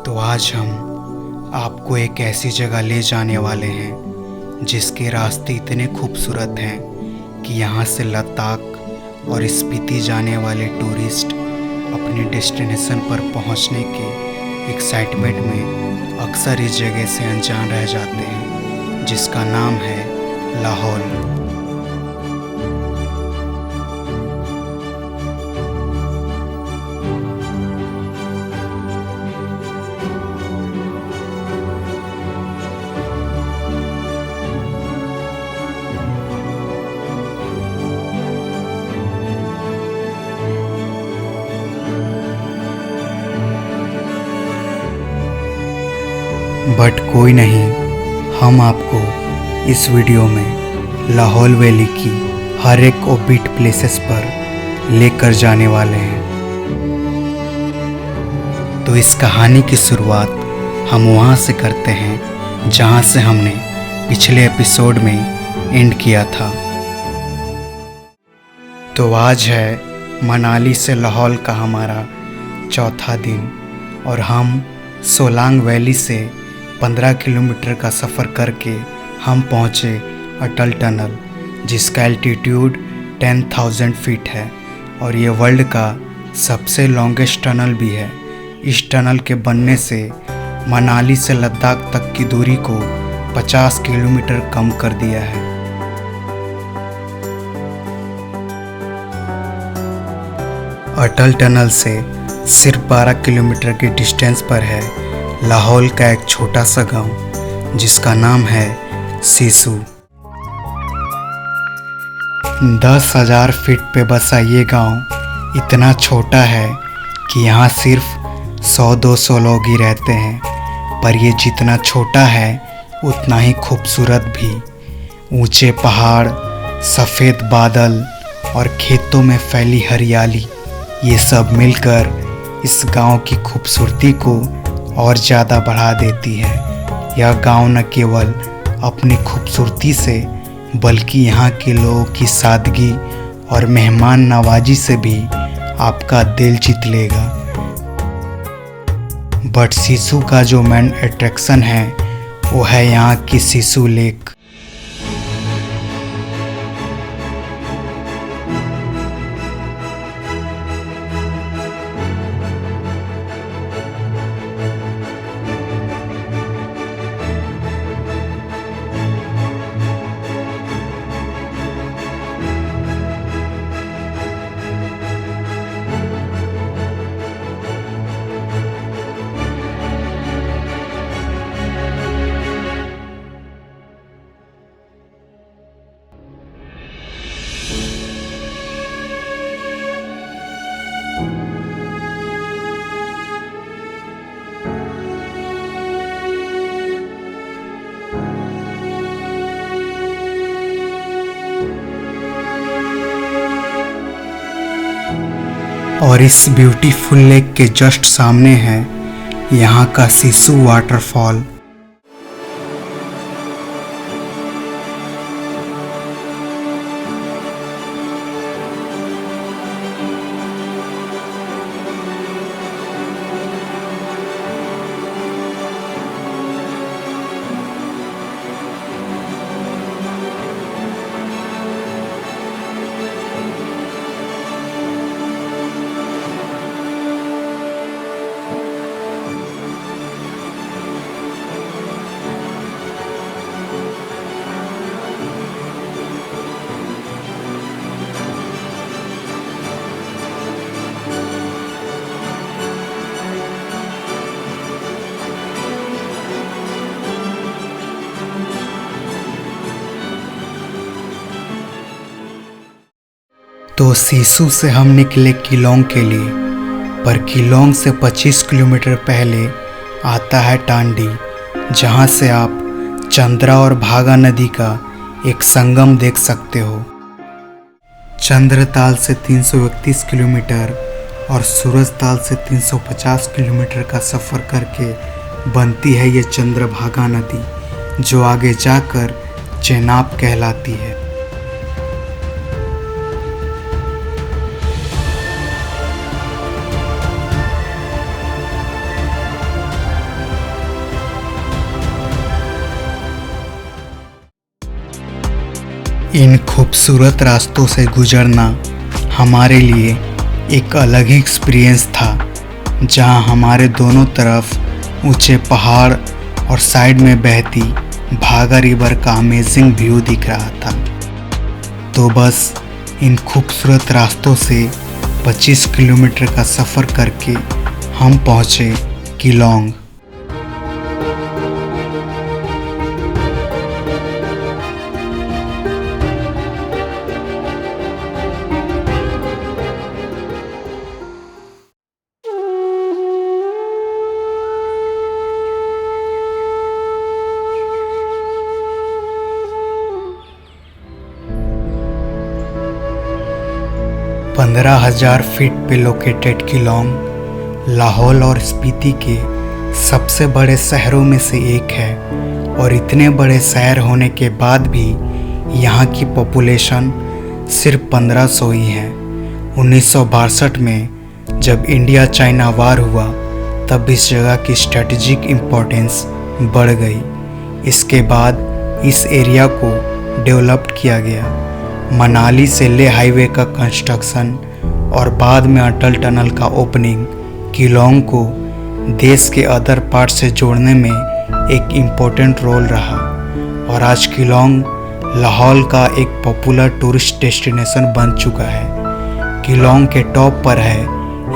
तो आज हम आपको एक ऐसी जगह ले जाने वाले हैं जिसके रास्ते इतने खूबसूरत हैं कि यहाँ से लद्दाख और स्पीति जाने वाले टूरिस्ट अपने डेस्टिनेशन पर पहुँचने के एक्साइटमेंट में अक्सर इस जगह से अनजान रह जाते हैं, जिसका नाम है लाहौल। बट कोई नहीं, हम आपको इस वीडियो में लाहौल वैली की हर एक ऑफबीट प्लेसेस पर लेकर जाने वाले हैं। तो इस कहानी की शुरुआत हम वहाँ से करते हैं जहाँ से हमने पिछले एपिसोड में एंड किया था। तो आज है मनाली से लाहौल का हमारा चौथा दिन और हम सोलांग वैली से 15 किलोमीटर का सफ़र करके हम पहुँचे अटल टनल, जिसका एल्टीट्यूड 10,000 फीट है और ये वर्ल्ड का सबसे लॉन्गेस्ट टनल भी है। इस टनल के बनने से मनाली से लद्दाख तक की दूरी को 50 किलोमीटर कम कर दिया है। अटल टनल से सिर्फ 12 किलोमीटर के डिस्टेंस पर है लाहौल का एक छोटा सा गांव जिसका नाम है सिसु। 10,000 फीट पे बसा ये गांव इतना छोटा है कि यहाँ सिर्फ 100-200 लोग ही रहते हैं, पर ये जितना छोटा है उतना ही खूबसूरत भी। ऊंचे पहाड़, सफ़ेद बादल और खेतों में फैली हरियाली, ये सब मिलकर इस गांव की खूबसूरती को और ज़्यादा बढ़ा देती है। यह गांव न केवल अपनी खूबसूरती से बल्कि यहाँ के लोगों की सादगी और मेहमान नवाजी से भी आपका दिल जीत लेगा। बट सिसु का जो मेन अट्रैक्शन है वो है यहाँ की सिसु लेक। और इस ब्यूटीफुल लेक के जस्ट सामने है यहाँ का सिसु वाटरफॉल। तो सिसु से हम निकले किलोंग के लिए, पर किलोंग से 25 किलोमीटर पहले आता है टांडी, जहां से आप चंद्रा और भागा नदी का एक संगम देख सकते हो। चंद्रताल से 331 किलोमीटर और सूरजताल से 350 किलोमीटर का सफ़र करके बनती है ये चंद्रभागा नदी, जो आगे जाकर चेनाब कहलाती है। इन खूबसूरत रास्तों से गुजरना हमारे लिए एक अलग ही एक्सपीरियंस था, जहां हमारे दोनों तरफ ऊंचे पहाड़ और साइड में बहती भागा रिवर का अमेजिंग व्यू दिख रहा था। तो बस इन खूबसूरत रास्तों से 25 किलोमीटर का सफ़र करके हम पहुँचे किलोंग। पंद्रह 15,000 फीट पे लोकेटेड किलोंग लाहौल और स्पीति के सबसे बड़े शहरों में से एक है, और इतने बड़े शहर होने के बाद भी यहाँ की पॉपुलेशन सिर्फ 1500 ही है। 1962 में जब इंडिया चाइना वार हुआ तब इस जगह की स्ट्रेटजिक इम्पोर्टेंस बढ़ गई। इसके बाद इस एरिया को डेवलप किया गया। मनाली से ले हाईवे का कंस्ट्रक्शन और बाद में अटल टनल का ओपनिंग किलोंग को देश के अदर पार्ट से जोड़ने में एक इम्पोर्टेंट रोल रहा, और आज किलोंग लाहौल का एक पॉपुलर टूरिस्ट डेस्टिनेशन बन चुका है। किलोंग के टॉप पर है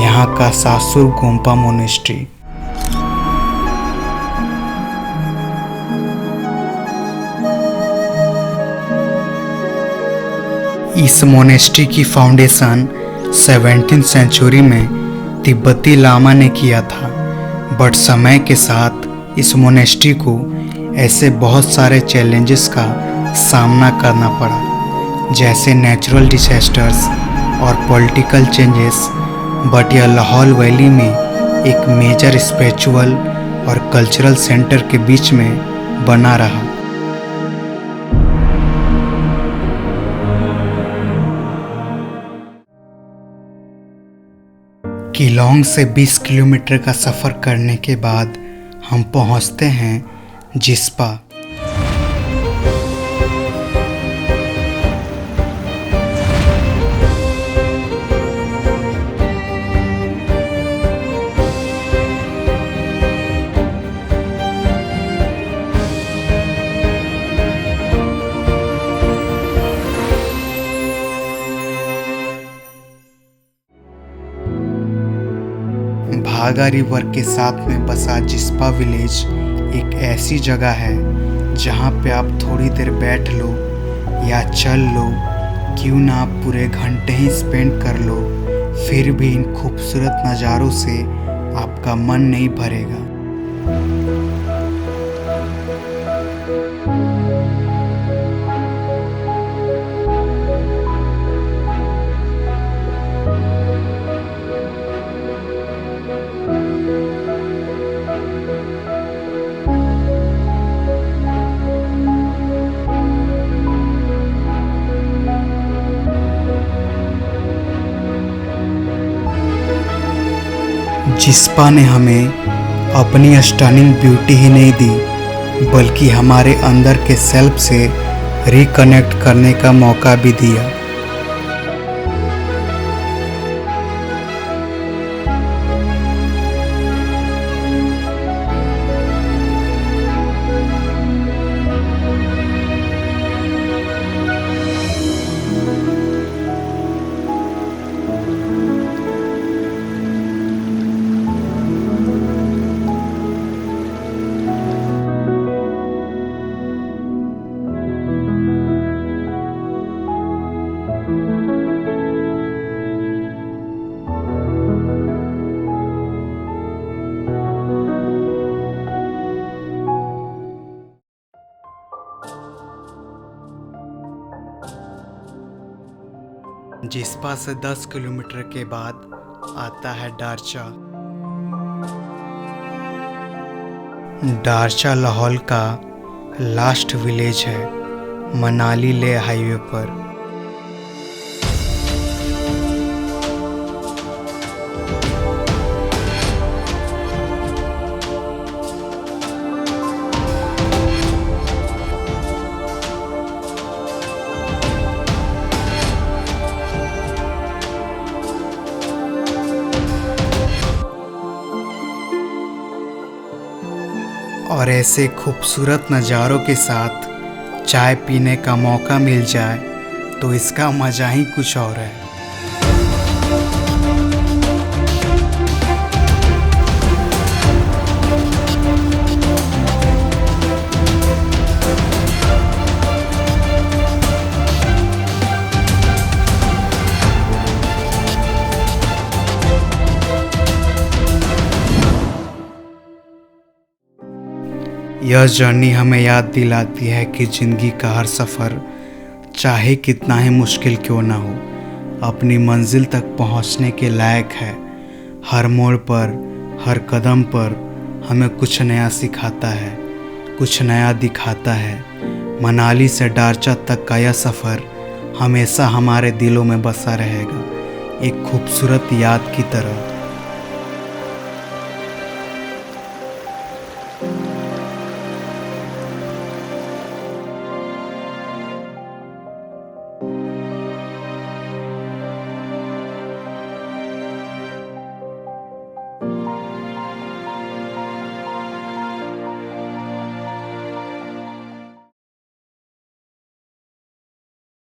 यहाँ का सासुर गोम्पा मोनेस्ट्री। इस मोनेस्ट्री की फाउंडेशन 17वीं सेंचुरी में तिब्बती लामा ने किया था, बट समय के साथ इस मोनेस्ट्री को ऐसे बहुत सारे चैलेंजेस का सामना करना पड़ा, जैसे नेचुरल डिजास्टर्स और पॉलिटिकल चेंजेस। बट यह लाहौल वैली में एक मेजर स्पिरिचुअल और कल्चरल सेंटर के बीच में बना रहा। किलोंग से 20 किलोमीटर का सफ़र करने के बाद हम पहुंचते हैं जिस्पा। भागा रिवर के साथ में बसा जिस्पा विलेज एक ऐसी जगह है जहाँ पे आप थोड़ी देर बैठ लो या चल लो, क्यों ना आप पूरे घंटे ही स्पेंड कर लो, फिर भी इन खूबसूरत नज़ारों से आपका मन नहीं भरेगा। जिस्पा ने हमें अपनी स्टनिंग ब्यूटी ही नहीं दी, बल्कि हमारे अंदर के सेल्फ से रिकनेक्ट करने का मौका भी दिया। जिस्पा से 10 किलोमीटर के बाद आता है डारचा। डारचा लाहौल का लास्ट विलेज है मनाली ले हाईवे पर। और ऐसे खूबसूरत नज़ारों के साथ चाय पीने का मौका मिल जाए तो इसका मज़ा ही कुछ और है। यह जर्नी हमें याद दिलाती है कि ज़िंदगी का हर सफ़र चाहे कितना ही मुश्किल क्यों ना हो, अपनी मंजिल तक पहुंचने के लायक है। हर मोड़ पर, हर कदम पर हमें कुछ नया सिखाता है, कुछ नया दिखाता है। मनाली से डारचा तक का यह सफ़र हमेशा हमारे दिलों में बसा रहेगा, एक खूबसूरत याद की तरह।